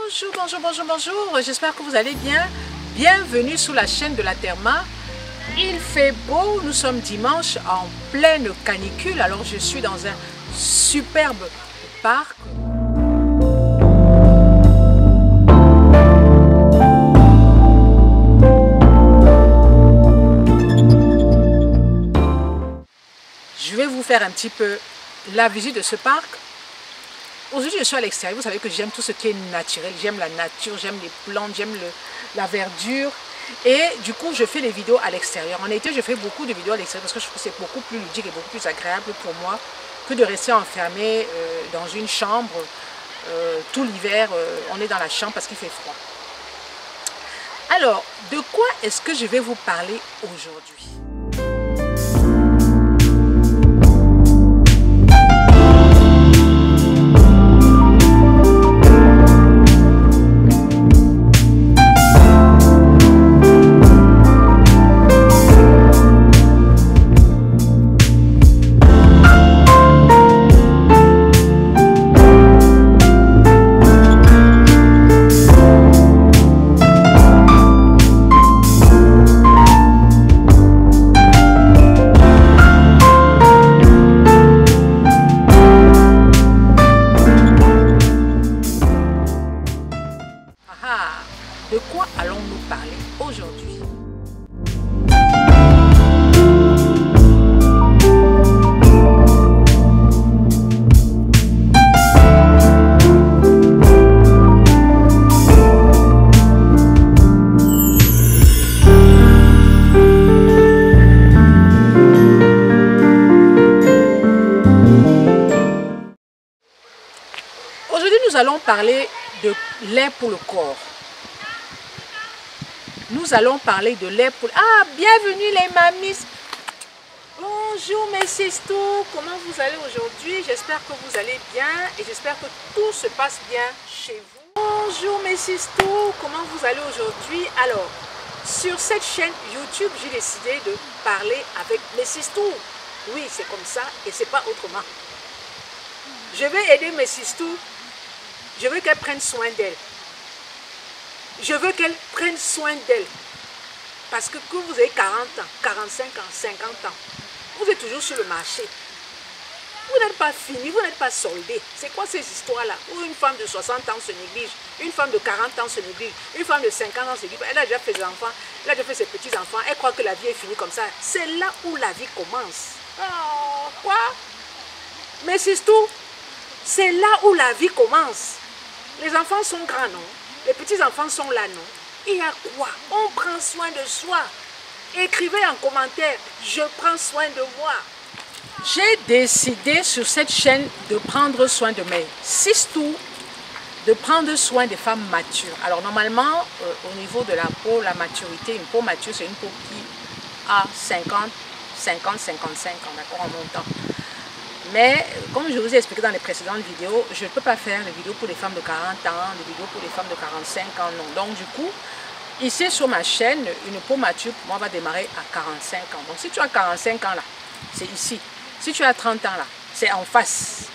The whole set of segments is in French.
Bonjour, bonjour, bonjour, bonjour. J'espère que vous allez bien. Bienvenue sur la chaîne de la Therma. Il fait beau, nous sommes dimanche en pleine canicule. Alors je suis dans un superbe parc. Je vais vous faire un petit peu la visite de ce parc. Aujourd'hui, je suis à l'extérieur. Vous savez que j'aime tout ce qui est naturel. J'aime la nature, j'aime les plantes, j'aime la verdure. Et du coup, je fais les vidéos à l'extérieur. En été, je fais beaucoup de vidéos à l'extérieur parce que je trouve que c'est beaucoup plus ludique et beaucoup plus agréable pour moi que de rester enfermé dans une chambre. Tout l'hiver, on est dans la chambre parce qu'il fait froid. Alors, de quoi est-ce que je vais vous parler aujourd'hui ? De quoi allons-nous parler aujourd'hui? Aujourd'hui, nous allons parler de lait pour le corps. Nous allons parler de lait pour... Ah, bienvenue les mamies. Bonjour mes sisters. Comment vous allez aujourd'hui? J'espère que vous allez bien et j'espère que tout se passe bien chez vous. Bonjour mes sisters. Comment vous allez aujourd'hui? Alors, sur cette chaîne YouTube, j'ai décidé de parler avec mes sisters. Oui, c'est comme ça et c'est pas autrement. Je vais aider mes sisters. Je veux qu'elles prennent soin d'elles. Je veux qu'elles prennent soin d'elles. Parce que vous avez 40 ans, 45 ans, 50 ans, vous êtes toujours sur le marché. Vous n'êtes pas fini, vous n'êtes pas soldé. C'est quoi ces histoires-là? Où une femme de 60 ans se néglige, une femme de 40 ans se néglige, une femme de 50 ans se néglige. Elle a déjà fait ses enfants, elle a déjà fait ses petits-enfants. Elle croit que la vie est finie comme ça. C'est là où la vie commence. Oh, quoi? Mais c'est tout. C'est là où la vie commence. Les enfants sont grands, non? Les petits-enfants sont là, non? Il y a quoi? On prend soin de soi. Écrivez en commentaire, je prends soin de moi. J'ai décidé sur cette chaîne de prendre soin de mes sisters, de prendre soin des femmes matures. Alors normalement, au niveau de la peau, la maturité, une peau mature, c'est une peau qui a 50, 55 ans, d'accord, en montant. Mais, comme je vous ai expliqué dans les précédentes vidéos, je ne peux pas faire des vidéos pour les femmes de 40 ans, des vidéos pour les femmes de 45 ans, non. Donc, du coup, ici sur ma chaîne, une peau mature, pour moi, va démarrer à 45 ans. Donc, si tu as 45 ans là, c'est ici. Si tu as 30 ans là, c'est en face.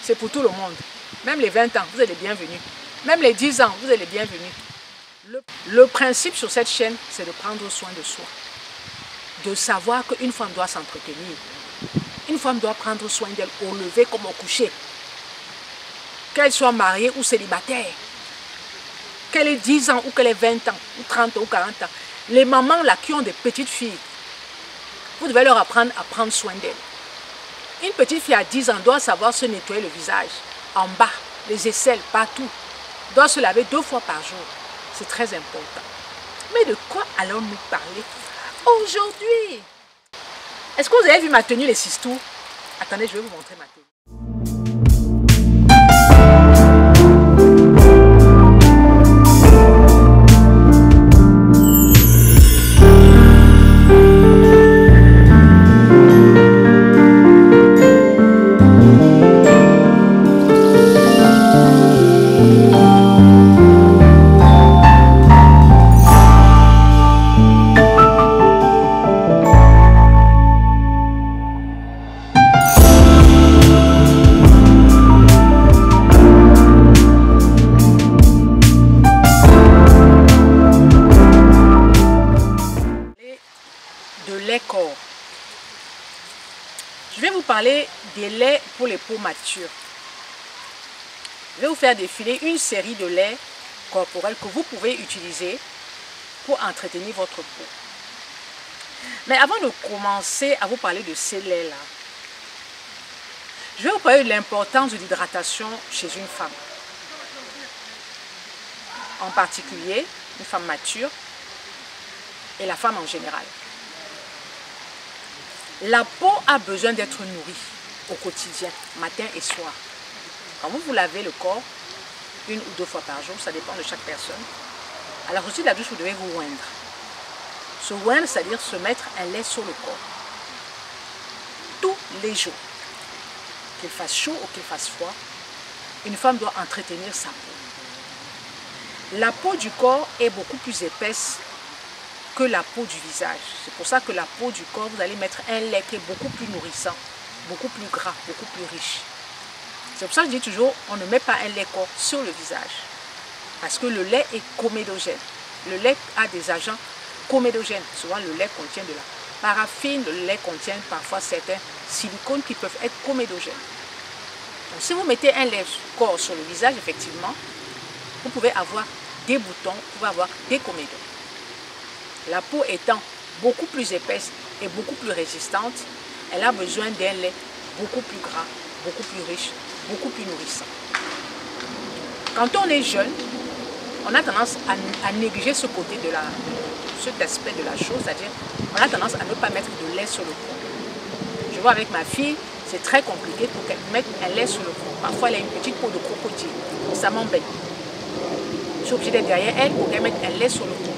C'est pour tout le monde. Même les 20 ans, vous êtes les bienvenus. Même les 10 ans, vous êtes les bienvenus. Le principe sur cette chaîne, c'est de prendre soin de soi. De savoir qu'une femme doit s'entretenir. Une femme doit prendre soin d'elle au lever comme au coucher. Qu'elle soit mariée ou célibataire. Qu'elle ait 10 ans ou qu'elle ait 20 ans, ou 30 ou 40 ans. Les mamans là qui ont des petites filles, vous devez leur apprendre à prendre soin d'elles. Une petite fille à 10 ans doit savoir se nettoyer le visage, en bas, les aisselles, partout. Doit se laver 2 fois par jour. C'est très important. Mais de quoi allons-nous parler aujourd'hui? Est-ce que vous avez vu ma tenue, les sisters? Attendez, je vais vous montrer ma tenue. parler des laits pour les peaux matures. Je vais vous faire défiler une série de laits corporels que vous pouvez utiliser pour entretenir votre peau. Mais avant de commencer à vous parler de ces laits-là, je vais vous parler de l'importance de l'hydratation chez une femme. En particulier, une femme mature et la femme en général. La peau a besoin d'être nourrie au quotidien, matin et soir. Quand vous vous lavez le corps, 1 ou 2 fois par jour, ça dépend de chaque personne. À la sortie de la douche, vous devez vous oindre. Se oindre, c'est-à-dire se mettre un lait sur le corps. Tous les jours. Qu'il fasse chaud ou qu'il fasse froid, une femme doit entretenir sa peau. La peau du corps est beaucoup plus épaisse que la peau du visage. C'est pour ça que la peau du corps, vous allez mettre un lait qui est beaucoup plus nourrissant, beaucoup plus gras, beaucoup plus riche. C'est pour ça que je dis toujours, on ne met pas un lait corps sur le visage. Parce que le lait est comédogène. Le lait a des agents comédogènes. Souvent, le lait contient de la paraffine, le lait contient parfois certains silicones qui peuvent être comédogènes. Donc, si vous mettez un lait corps sur le visage, effectivement, vous pouvez avoir des boutons, vous pouvez avoir des comédons. La peau étant beaucoup plus épaisse et beaucoup plus résistante, elle a besoin d'un lait beaucoup plus gras, beaucoup plus riche, beaucoup plus nourrissant. Quand on est jeune, on a tendance à négliger ce côté de cet aspect de la chose, c'est-à-dire on a tendance à ne pas mettre de lait sur le corps. Je vois avec ma fille, c'est très compliqué pour qu'elle mette un lait sur le corps. Parfois, elle a une petite peau de crocodile, ça m'embête. Je suis obligée d'être derrière elle pour qu'elle mette un lait sur le corps.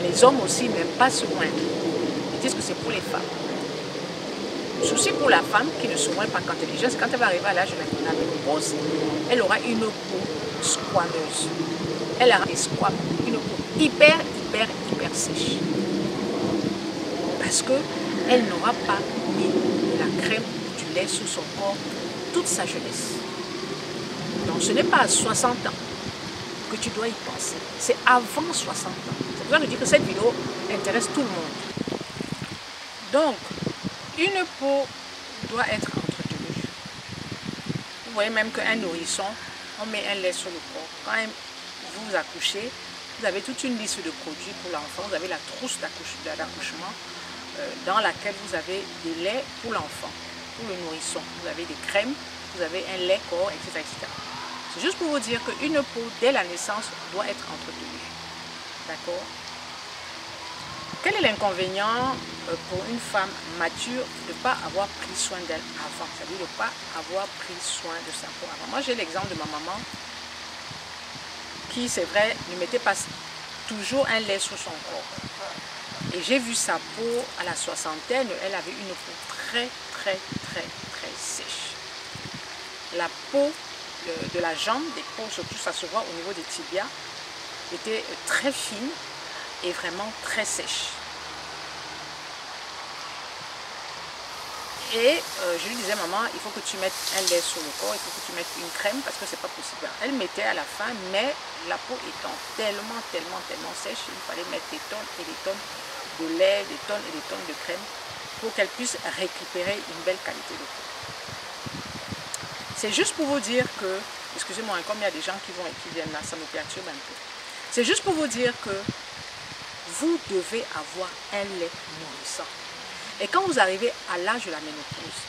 Les hommes aussi n'aiment pas se oindre. Ils disent que c'est pour les femmes. Le souci pour la femme qui ne se oint pas quand elle est jeune, c'est quand elle va arriver à l'âge de la ménopause, elle aura une peau squameuse. Elle aura des squames, une peau hyper sèche. Parce qu'elle n'aura pas mis de la crème ou du lait sur son corps toute sa jeunesse. Donc ce n'est pas à 60 ans que tu dois y penser. C'est avant 60 ans. C'est pour ça que je dis que cette vidéo intéresse tout le monde. Donc, une peau doit être entretenue. Vous voyez même qu'un nourrisson, on met un lait sur le corps. Quand vous accouchez, vous avez toute une liste de produits pour l'enfant. Vous avez la trousse d'accouchement dans laquelle vous avez des laits pour l'enfant, pour le nourrisson. Vous avez des crèmes, vous avez un lait corps, etc. etc. C'est juste pour vous dire qu'une peau, dès la naissance, doit être entretenue. D'accord? Quel est l'inconvénient pour une femme mature de ne pas avoir pris soin d'elle avant? C'est-à-dire de ne pas avoir pris soin de sa peau avant. Moi, j'ai l'exemple de ma maman qui, c'est vrai, ne mettait pas toujours un lait sur son corps. Et j'ai vu sa peau à la soixantaine, elle avait une peau très sèche. La peau de la jambe, des peaux, surtout ça se voit au niveau des tibias, était très fine et vraiment très sèche. Et je lui disais, maman, il faut que tu mettes un lait sur le corps, il faut que tu mettes une crème parce que c'est pas possible. Elle mettait à la fin, mais la peau étant tellement sèche, il fallait mettre des tonnes et des tonnes de lait, des tonnes et des tonnes de crème pour qu'elle puisse récupérer une belle qualité de peau. C'est juste pour vous dire que, excusez-moi, comme il y a des gens qui viennent là, ça me perturbe un peu. C'est juste pour vous dire que vous devez avoir un lait nourrissant. Et quand vous arrivez à l'âge de la ménopause,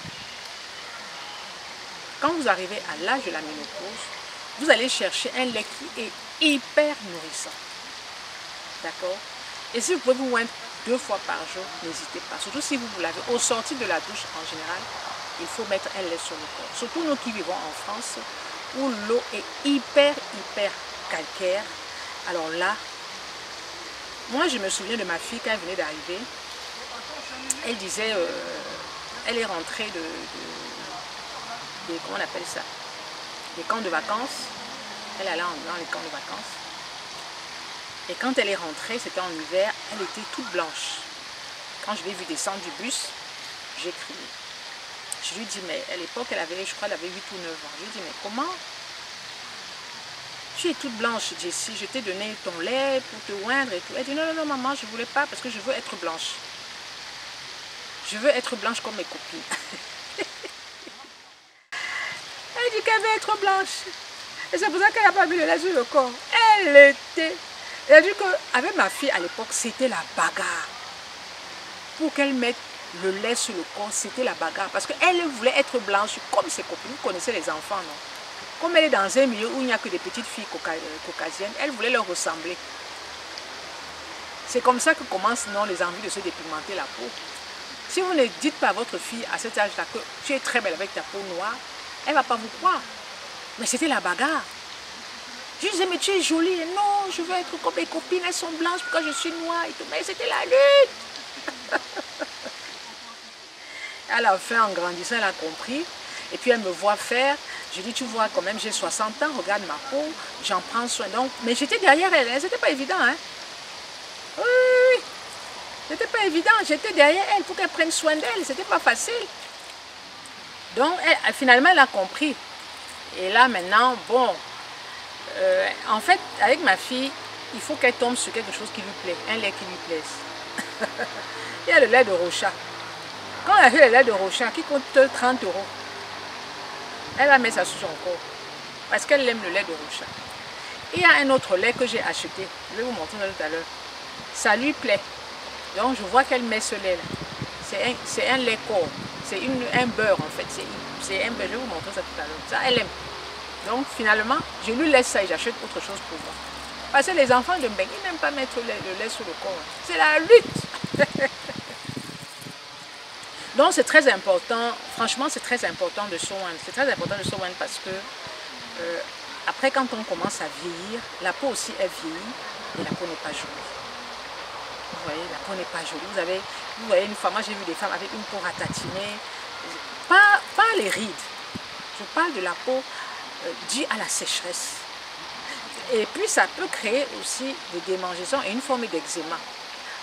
vous allez chercher un lait qui est hyper nourrissant. D'accord? Et si vous pouvez vous oindre 2 fois par jour, n'hésitez pas. Surtout si vous vous lavez au sortir de la douche en général, il faut mettre un lait sur le corps. Surtout nous qui vivons en France, où l'eau est hyper calcaire. Alors là, moi je me souviens de ma fille quand elle venait d'arriver. Elle disait, elle est rentrée comment on appelle ça, des camps de vacances. Elle allait dans les camps de vacances. Et quand elle est rentrée, c'était en hiver, elle était toute blanche. Quand je l'ai vue descendre du bus, j'ai crié. Je lui dis, mais à l'époque, je crois qu'elle avait 8 ou 9 ans. Je lui dis, mais comment tu es toute blanche, Jessie, je t'ai donné ton lait pour te oindre et tout. Elle dit, non, maman, je ne voulais pas parce que je veux être blanche. Je veux être blanche comme mes copines. dit qu'elle veut être blanche. Et c'est pour ça qu'elle n'a pas mis le lait sur le corps. Elle était... Elle a dit qu'avec ma fille à l'époque, c'était la bagarre. Pour qu'elle mette le lait sur le corps, c'était la bagarre. Parce qu'elle voulait être blanche comme ses copines. Vous connaissez les enfants, non? Comme elle est dans un milieu où il n'y a que des petites filles caucasiennes, elle voulait leur ressembler. C'est comme ça que commencent non, les envies de se dépigmenter la peau. Si vous ne dites pas à votre fille à cet âge-là que tu es très belle avec ta peau noire, elle ne va pas vous croire. Mais c'était la bagarre. Je disais, mais tu es jolie. Et non, je veux être comme mes copines, elles sont blanches, pourquoi je suis noire et tout. Mais c'était la lutte. À la fin, en grandissant, elle a compris. Et puis elle me voit faire. Je dis, tu vois, quand même, j'ai 60 ans, regarde ma peau, j'en prends soin. Donc, mais j'étais derrière elle, hein, c'était pas évident. Hein. Oui, oui, oui. C'était pas évident. J'étais derrière elle pour qu'elle prenne soin d'elle. C'était pas facile. Donc, finalement, elle a compris. Et là, maintenant, bon, en fait, avec ma fille, il faut qu'elle tombe sur quelque chose qui lui plaît, un lait qui lui plaise. Il y a le lait de Rocha. Quand elle a fait le lait de Rocha, qui coûte 30 €, elle va mettre ça sur son corps. Parce qu'elle aime le lait de Rocha. Il y a un autre lait que j'ai acheté. Je vais vous montrer tout à l'heure. Ça lui plaît. Donc, je vois qu'elle met ce lait-là. C'est un lait corps. C'est un beurre, en fait. C'est un beurre. Je vais vous montrer ça tout à l'heure. Ça, elle aime. Donc, finalement, je lui laisse ça et j'achète autre chose pour moi. Parce que les enfants de Mbeng, ils n'aiment pas mettre le lait sur le corps. C'est la lutte. Donc, c'est très important. Franchement, c'est très important de soigner. C'est très important de soigner parce que après, quand on commence à vieillir, la peau aussi est vieillie et la peau n'est pas jolie. Vous voyez, la peau n'est pas jolie. Vous voyez une femme, moi j'ai vu des femmes avec une peau ratatinée. Pas les rides. Je parle de la peau due à la sécheresse. Et puis ça peut créer aussi des démangeaisons et une forme d'eczéma.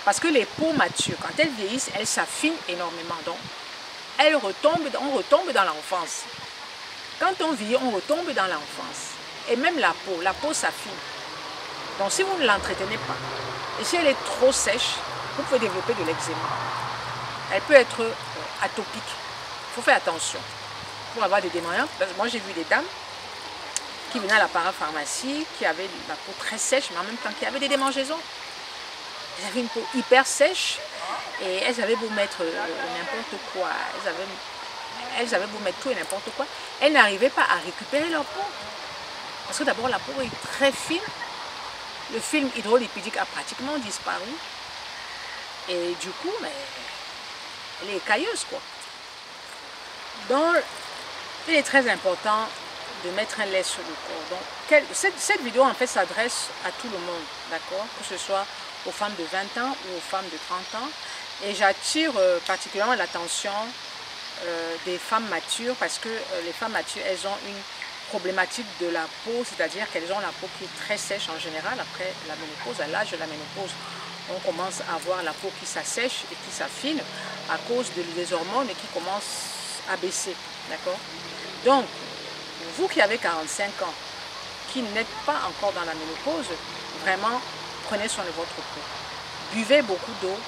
Parce que les peaux matures, quand elles vieillissent, elles s'affinent énormément. Donc, on retombe dans l'enfance. Quand on vieillit, on retombe dans l'enfance. Et même la peau s'affine. Donc, si vous ne l'entretenez pas, et si elle est trop sèche, vous pouvez développer de l'eczéma. Elle peut être atopique. Il faut faire attention pour avoir des démangeaisons. Moi, j'ai vu des dames qui venaient à la parapharmacie, qui avaient la peau très sèche, mais en même temps qui avaient des démangeaisons. Elles avaient une peau hyper sèche et elles avaient beau mettre n'importe quoi. Elles avaient beau mettre tout et n'importe quoi. Elles n'arrivaient pas à récupérer leur peau. Parce que d'abord, la peau est très fine. Le film hydrolipidique a pratiquement disparu. Et du coup, mais, elle est écailleuse, quoi. Donc, il est très important de mettre un lait sur le corps. Donc, cette vidéo, en fait, s'adresse à tout le monde, d'accord? Que ce soit aux femmes de 20 ans ou aux femmes de 30 ans. Et j'attire particulièrement l'attention des femmes matures parce que les femmes matures, elles ont une problématique de la peau, c'est-à-dire qu'elles ont la peau qui est très sèche en général. Après la ménopause, à l'âge de la ménopause, on commence à avoir la peau qui s'assèche et qui s'affine à cause des hormones et qui commencent à baisser, d'accord? Donc, vous qui avez 45 ans, qui n'êtes pas encore dans la ménopause, vraiment, prenez soin de votre peau. Buvez beaucoup d'eau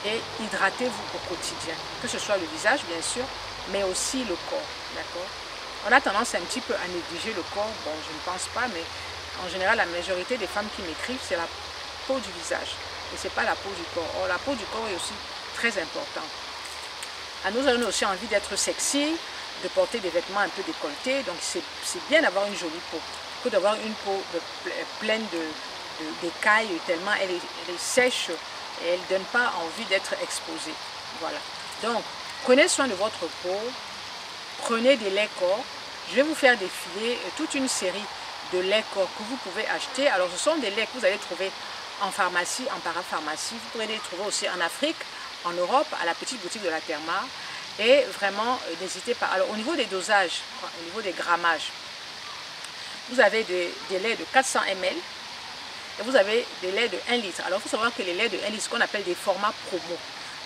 et hydratez-vous au quotidien. Que ce soit le visage, bien sûr, mais aussi le corps, d'accord? On a tendance un petit peu à négliger le corps. Bon, je ne pense pas, mais en général, la majorité des femmes qui m'écrivent, c'est la peau du visage. Et ce n'est pas la peau du corps. Or, la peau du corps est aussi très importante. Nous avons aussi envie d'être sexy, de porter des vêtements un peu décolletés. Donc, c'est bien d'avoir une jolie peau que d'avoir une peau pleine d'écailles, tellement elle est sèche et elle ne donne pas envie d'être exposée. Voilà. Donc, prenez soin de votre peau. Prenez des laits corps. Je vais vous faire défiler toute une série de laits corps que vous pouvez acheter. Alors, ce sont des laits que vous allez trouver en pharmacie, en parapharmacie. Vous pourrez les trouver aussi en Afrique, en Europe, à la petite boutique de la Therma. Et vraiment, n'hésitez pas. Alors, au niveau des dosages, au niveau des grammages, vous avez des laits de 400 ml et vous avez des laits de 1 litre. Alors, il faut savoir que les laits de 1 litre, ce qu'on appelle des formats promo.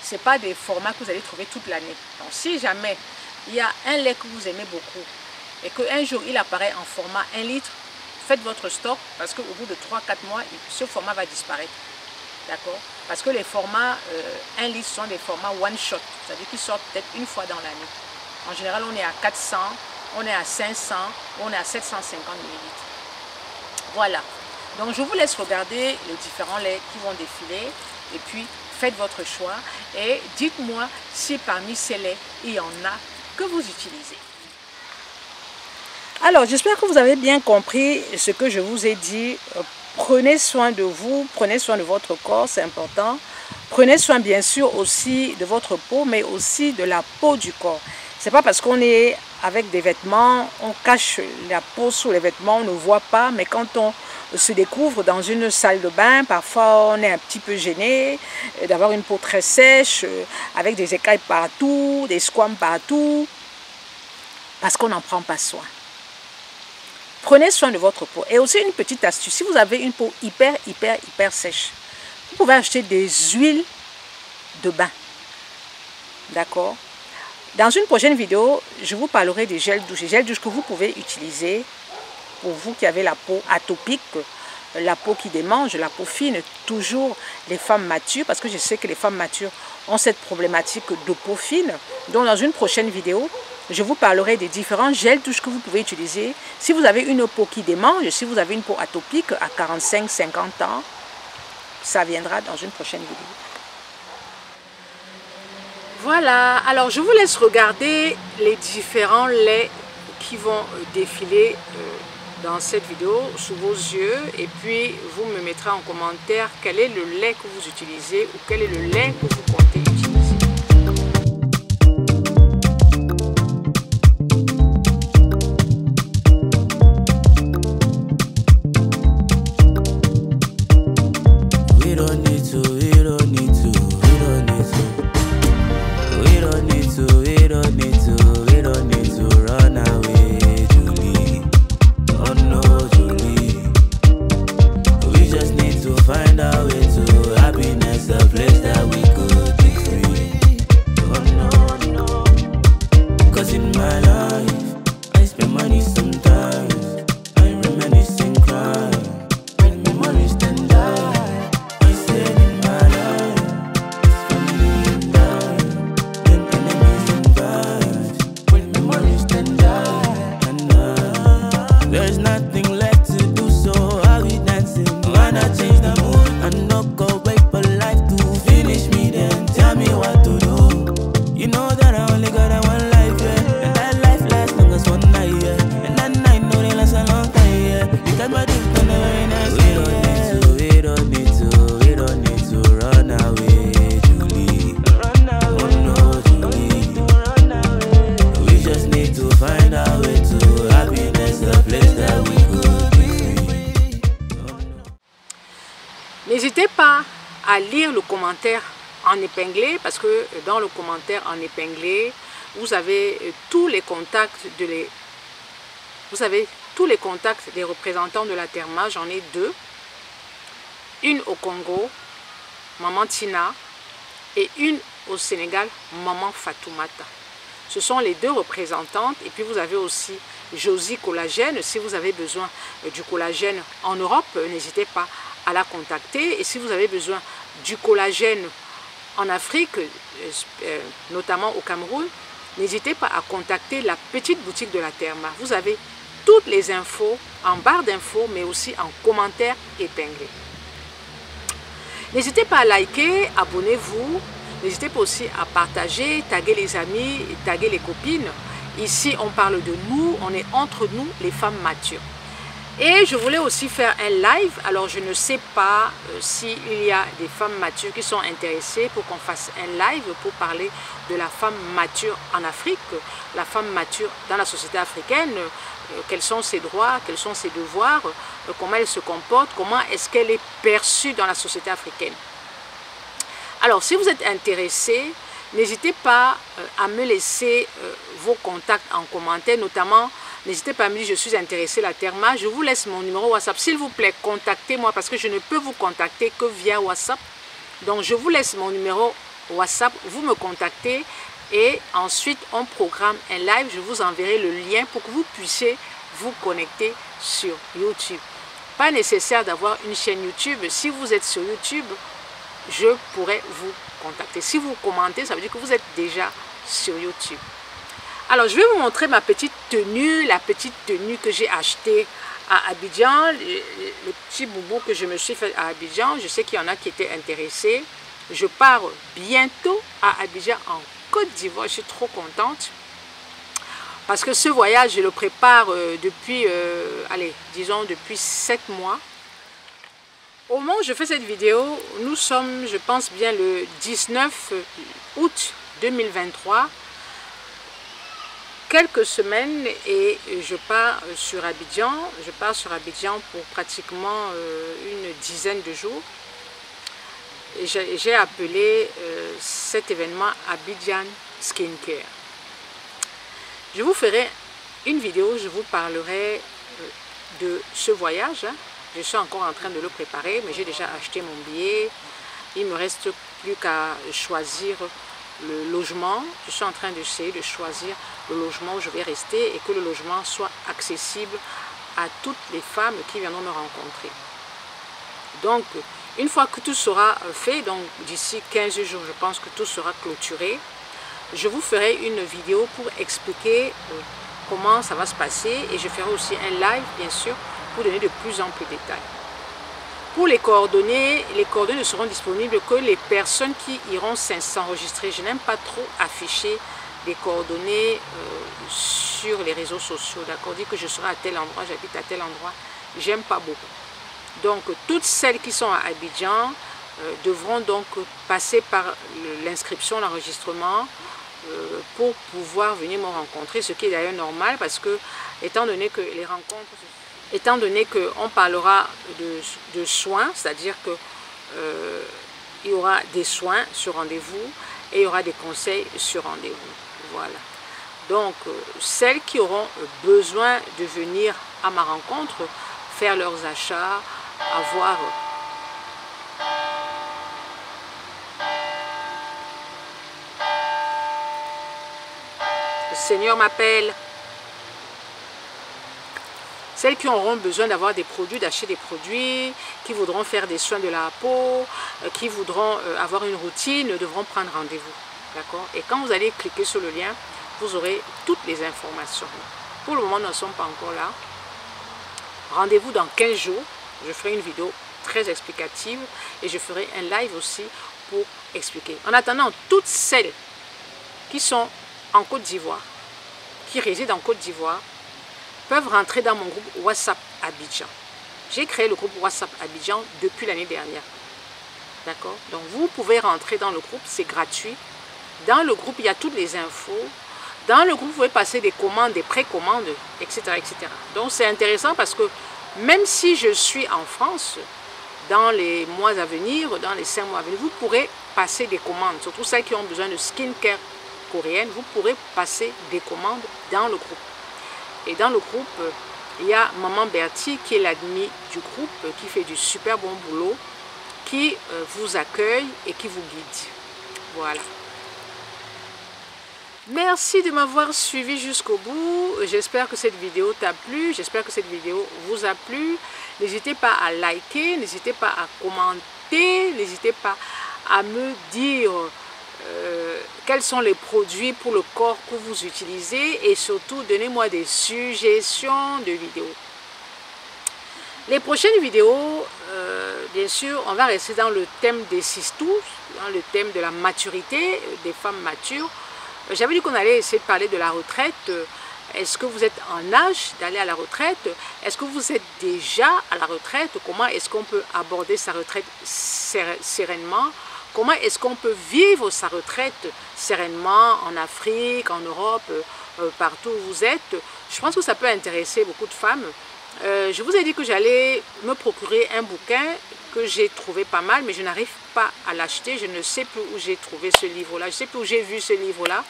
Ce n'est pas des formats que vous allez trouver toute l'année. Donc, si jamais il y a un lait que vous aimez beaucoup et qu'un jour il apparaît en format 1 litre, faites votre stock parce qu'au bout de 3-4 mois, ce format va disparaître. D'accord? Parce que les formats 1 litre sont des formats one shot, c'est-à-dire qu'ils sortent peut-être une fois dans l'année. En général, on est à 400 on est à 500, on est à 750 ml. Voilà. Donc je vous laisse regarder les différents laits qui vont défiler et puis faites votre choix et dites-moi si parmi ces laits, il y en a que vous utilisez. Alors, j'espère que vous avez bien compris ce que je vous ai dit. Prenez soin de vous, prenez soin de votre corps, c'est important. Prenez soin bien sûr aussi de votre peau, mais aussi de la peau du corps. C'est pas parce qu'on est avec des vêtements, on cache la peau sous les vêtements, on ne voit pas, mais quand on se découvre dans une salle de bain, parfois on est un petit peu gêné d'avoir une peau très sèche, avec des écailles partout, des squames partout, parce qu'on n'en prend pas soin. Prenez soin de votre peau. Et aussi une petite astuce, si vous avez une peau hyper sèche, vous pouvez acheter des huiles de bain. D'accord? Dans une prochaine vidéo, je vous parlerai des gels douches. Les gels douches que vous pouvez utiliser pour vous qui avez la peau atopique, la peau qui démange, la peau fine, toujours les femmes matures, parce que je sais que les femmes matures ont cette problématique de peau fine. Donc dans une prochaine vidéo, je vous parlerai des différents gels douches que vous pouvez utiliser. Si vous avez une peau qui démange, si vous avez une peau atopique à 45-50 ans, ça viendra dans une prochaine vidéo. Voilà, alors je vous laisse regarder les différents laits qui vont défiler dans cette vidéo sous vos yeux. Et puis vous me mettrez en commentaire quel est le lait que vous utilisez ou quel est le lait que vous comptez utiliser. N'hésitez pas à lire le commentaire en épinglé, parce que dans le commentaire en épinglé, vous avez tous les contacts des représentants de la Therma. J'en ai deux. Une au Congo, Maman Tina, et une au Sénégal, Maman Fatoumata. Ce sont les deux représentantes. Et puis vous avez aussi Josie Collagène. Si vous avez besoin du collagène en Europe, n'hésitez pas à la contacter. Et si vous avez besoin du collagène en Afrique, notamment au Cameroun, n'hésitez pas à contacter la petite boutique de la Therma. Vous avez toutes les infos en barre d'infos, mais aussi en commentaire épinglé. N'hésitez pas à liker, abonnez-vous. N'hésitez pas aussi à partager, taguer les amis, taguer les copines. Ici, on parle de nous, on est entre nous, les femmes matures. Et je voulais aussi faire un live. Alors, je ne sais pas s'il y a des femmes matures qui sont intéressées pour qu'on fasse un live pour parler de la femme mature en Afrique, la femme mature dans la société africaine, quels sont ses droits, quels sont ses devoirs, comment elle se comporte, comment est-ce qu'elle est perçue dans la société africaine. Alors, si vous êtes intéressé, n'hésitez pas à me laisser vos contacts en commentaire, notamment, n'hésitez pas à me dire je suis intéressé à la Therma. Je vous laisse mon numéro WhatsApp. S'il vous plaît, contactez-moi parce que je ne peux vous contacter que via WhatsApp. Donc, je vous laisse mon numéro WhatsApp. Vous me contactez et ensuite, on programme un live. Je vous enverrai le lien pour que vous puissiez vous connecter sur YouTube. Pas nécessaire d'avoir une chaîne YouTube. Si vous êtes sur YouTube, je pourrais vous contacter. Si vous commentez, ça veut dire que vous êtes déjà sur YouTube. Alors, je vais vous montrer ma petite tenue, la petite tenue que j'ai achetée à Abidjan, le petit boubou que je me suis fait à Abidjan. Je sais qu'il y en a qui étaient intéressés. Je pars bientôt à Abidjan en Côte d'Ivoire. Je suis trop contente parce que ce voyage, je le prépare depuis, allez, disons depuis 7 mois. Au moment où je fais cette vidéo, nous sommes, je pense bien, le 19 août 2023. Quelques semaines et je pars sur Abidjan. Je pars sur Abidjan pour pratiquement une dizaine de jours. J'ai appelé cet événement Abidjan Skincare. Je vous ferai une vidéo, je vous parlerai de ce voyage. Je suis encore en train de le préparer, mais j'ai déjà acheté mon billet. Il ne me reste plus qu'à choisir le logement. Je suis en train d'essayer de choisir le logement où je vais rester et que le logement soit accessible à toutes les femmes qui viendront me rencontrer. Donc, une fois que tout sera fait, donc d'ici 15 jours, je pense que tout sera clôturé, je vous ferai une vidéo pour expliquer comment ça va se passer et je ferai aussi un live, bien sûr, pour donner de plus amples détails. Pour les coordonnées ne seront disponibles que les personnes qui iront s'enregistrer. Je n'aime pas trop afficher les coordonnées sur les réseaux sociaux. D'accord, dire que je serai à tel endroit, j'habite à tel endroit. J'aime pas beaucoup. Donc, toutes celles qui sont à Abidjan devront donc passer par l'inscription, l'enregistrement pour pouvoir venir me rencontrer, ce qui est d'ailleurs normal parce que, étant donné que les rencontres... Étant donné qu'on parlera de soins, c'est-à-dire qu'il y aura des soins sur rendez-vous et il y aura des conseils sur rendez-vous. Voilà. Donc, celles qui auront besoin de venir à ma rencontre, faire leurs achats, avoir... Le Seigneur m'appelle. Celles qui auront besoin d'avoir des produits, d'acheter des produits, qui voudront faire des soins de la peau, qui voudront avoir une routine, devront prendre rendez-vous. D'accord? Et quand vous allez cliquer sur le lien, vous aurez toutes les informations. Pour le moment, nous ne sommes pas encore là. Rendez-vous dans 15 jours. Je ferai une vidéo très explicative et je ferai un live aussi pour expliquer. En attendant, toutes celles qui sont en Côte d'Ivoire, qui résident en Côte d'Ivoire, peuvent rentrer dans mon groupe WhatsApp Abidjan. J'ai créé le groupe WhatsApp Abidjan depuis l'année dernière. D'accord? Donc vous pouvez rentrer dans le groupe, c'est gratuit. Dans le groupe, il y a toutes les infos. Dans le groupe, vous pouvez passer des commandes, des précommandes, etc., etc. Donc c'est intéressant parce que même si je suis en France, dans les mois à venir, dans les 5 mois à venir, vous pourrez passer des commandes. Surtout celles qui ont besoin de skincare coréenne, vous pourrez passer des commandes dans le groupe. Et dans le groupe, il y a Maman Bertie qui est l'admin du groupe, qui fait du super bon boulot, qui vous accueille et qui vous guide. Voilà. Merci de m'avoir suivi jusqu'au bout. J'espère que cette vidéo t'a plu. J'espère que cette vidéo vous a plu. N'hésitez pas à liker, n'hésitez pas à commenter, n'hésitez pas à me dire... quels sont les produits pour le corps que vous utilisez et surtout donnez-moi des suggestions de vidéos. Les prochaines vidéos, bien sûr, on va rester dans le thème des sistous, dans le thème de la maturité, des femmes matures. J'avais dit qu'on allait essayer de parler de la retraite. Est-ce que vous êtes en âge d'aller à la retraite? Est-ce que vous êtes déjà à la retraite? Comment est-ce qu'on peut aborder sa retraite sereinement? Comment est-ce qu'on peut vivre sa retraite sereinement en Afrique, en Europe, partout où vous êtes? Je pense que ça peut intéresser beaucoup de femmes. Je vous ai dit que j'allais me procurer un bouquin que j'ai trouvé pas mal, mais je n'arrive pas à l'acheter. Je ne sais plus où j'ai trouvé ce livre-là. Je ne sais plus où j'ai vu ce livre-là.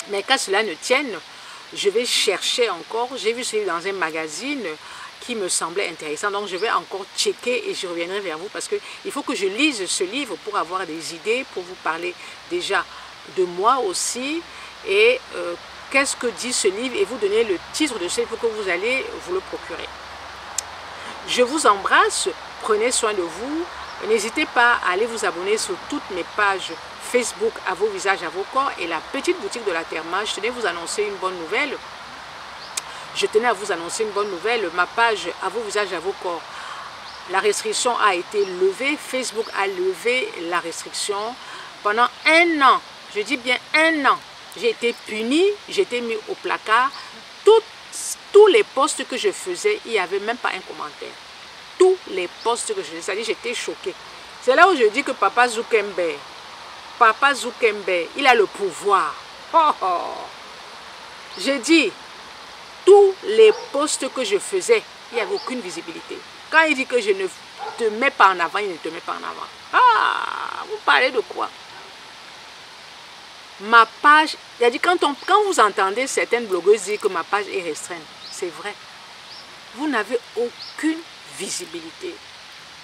Mais qu'à cela ne tienne, je vais chercher encore. J'ai vu ce livre dans un magazine qui me semblait intéressant. Donc, je vais encore checker et je reviendrai vers vous parce qu'il faut que je lise ce livre pour avoir des idées, pour vous parler déjà de moi aussi et qu'est-ce que dit ce livre et vous donner le titre de ce livre pour que vous allez vous le procurer. Je vous embrasse, prenez soin de vous. N'hésitez pas à aller vous abonner sur toutes mes pages Facebook à vos visages, à vos corps et la petite boutique de la Therma. Je tenais à vous annoncer une bonne nouvelle. Ma page à vos visages, à vos corps. La restriction a été levée. Facebook a levé la restriction. Pendant un an, je dis bien un an, j'ai été punie, j'ai été mis au placard. Tous les posts que je faisais, il n'y avait même pas un commentaire. Tous les posts que je faisais, c'est-à-dire j'étais choquée. C'est là où je dis que Papa Zuckerberg, il a le pouvoir. Oh, oh. J'ai dit, tous les posts que je faisais, il n'y avait aucune visibilité. Quand il dit que je ne te mets pas en avant, il ne te met pas en avant. Ah, vous parlez de quoi? Ma page, il a dit quand vous entendez certaines blogueuses dire que ma page est restreinte, c'est vrai. Vous n'avez aucune visibilité.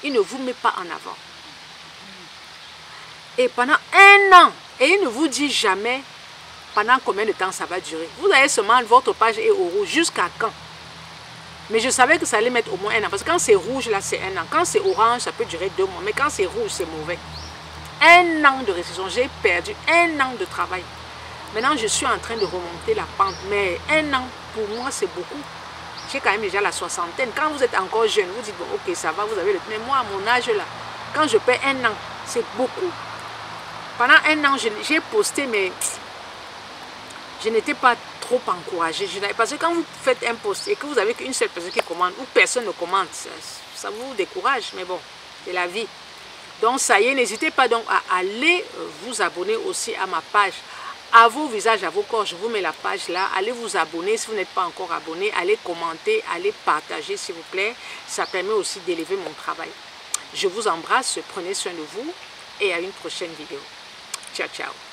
Il ne vous met pas en avant. Et pendant un an, et il ne vous dit jamais pendant combien de temps ça va durer. Vous avez seulement votre page est au rouge. Jusqu'à quand? Mais je savais que ça allait mettre au moins un an. Parce que quand c'est rouge, là, c'est un an. Quand c'est orange, ça peut durer 2 mois. Mais quand c'est rouge, c'est mauvais. Un an de récession. J'ai perdu un an de travail. Maintenant, je suis en train de remonter la pente. Mais un an, pour moi, c'est beaucoup. J'ai quand même déjà la soixantaine. Quand vous êtes encore jeune, vous dites, bon, ok, ça va, vous avez le... Mais moi, à mon âge, là, quand je perds un an, c'est beaucoup. Pendant un an, j'ai posté, mais je n'étais pas trop encouragée. Parce que quand vous faites un post et que vous avez qu'une seule personne qui commente, ou personne ne commente, ça vous décourage. Mais bon, c'est la vie. Donc, ça y est, n'hésitez pas donc à aller vous abonner aussi à ma page. À vos visages, à vos corps, je vous mets la page là. Allez vous abonner si vous n'êtes pas encore abonné. Allez commenter, allez partager s'il vous plaît. Ça permet aussi d'élever mon travail. Je vous embrasse, prenez soin de vous et à une prochaine vidéo. Ciao, ciao.